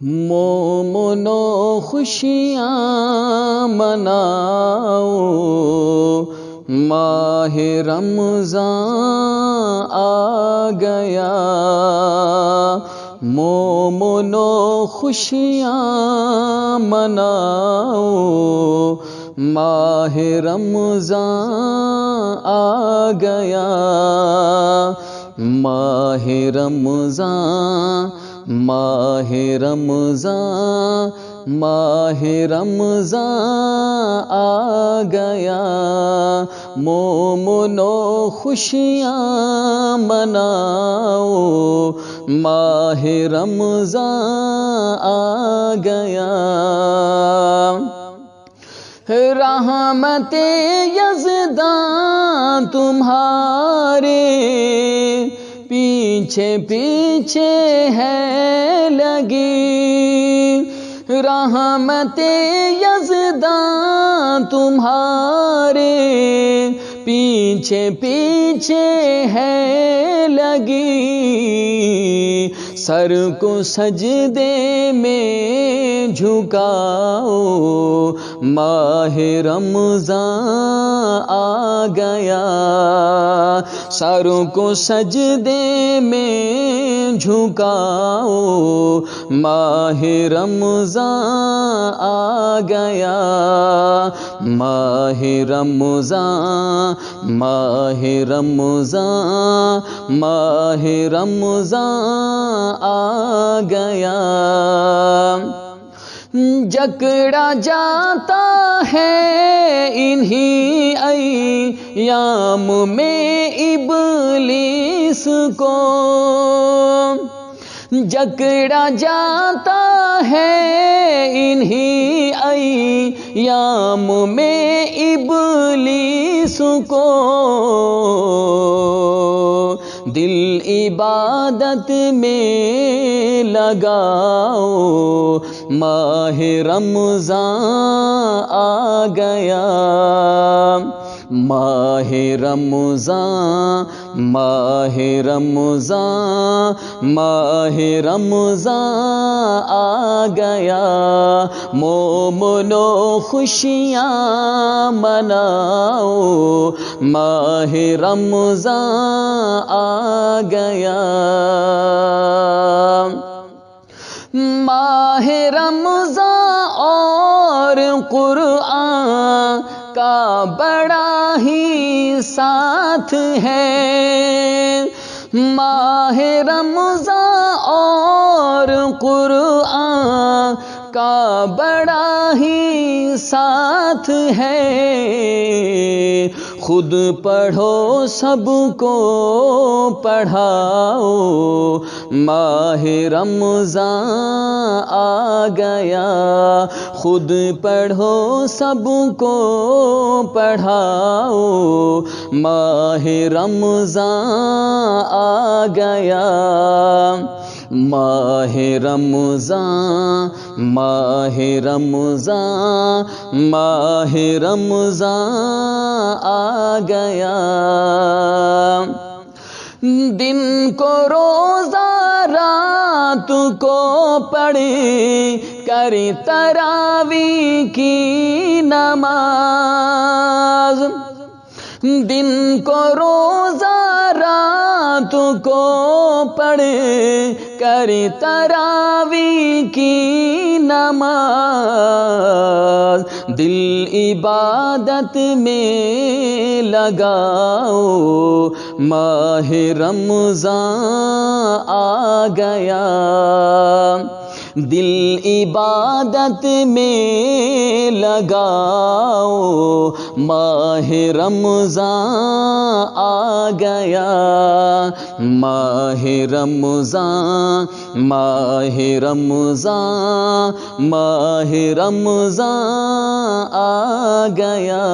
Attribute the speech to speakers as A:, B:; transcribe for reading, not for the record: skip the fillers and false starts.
A: مومنو خوشیاں مناؤ، ماہ رمضان آ گیا۔ مومنو خوشیاں مناؤ، ماہ رمضان آ گیا۔ ماہ رمضان، ماہ رمضان، ماہ رمضان آ گیا۔ مومنو خوشیاں مناؤ، ماہ رمضان آ گیا۔ رحمت یزداں تمہارے پیچھے پیچھے ہے لگی، رحمت یزداں تمہارے پیچھے پیچھے ہے لگی۔ سر کو سجدے میں جھکاؤ، ماہ رمضان آ گیا۔ سر کو سجدے میں جھکاؤ، ماہ رمضان آ گیا۔ ماہ رمضان، ماہ رمضان، ماہ رمضان آ گیا۔ جکڑا جاتا ہے انہی ایام میں ابلیس کو، جکڑا جاتا ہے انہی ایام میں ابلیس کو۔ دل عبادت میں لگاؤ، ماہ رمضان آ گیا۔ ماہ رمضان، ماہ رمضان، ماہ رمضان آ گیا۔ مومنو خوشیاں مناؤ، ماہ رمضان آ گیا۔ ماہ رمضان اور قرآن کا بڑا ہی ساتھ ہے۔ ماہ رمضان اور قرآن کا بڑا ہی ساتھ ہے۔ خود پڑھو سب کو پڑھاؤ، ماہ رمضان آ گیا۔ خود پڑھو سب کو پڑھاؤ، ماہ رمضان آ گیا۔ ماہ رمضان، ماہ رمضان، ماہ رمضان آ گیا۔ دن کو روزہ رات کو پڑھ کر تراویح کی نماز، دن کو روزہ رات کو پڑھ کر تراویح کی نماز، دل عبادت میں لگاؤ، ماہ رمضان آ گیا۔ دل عبادت میں لگاؤ، ماہ رمضان آ گیا۔ ماہ رمضان، ماہ رمضان، ماہ رمضان آ گیا۔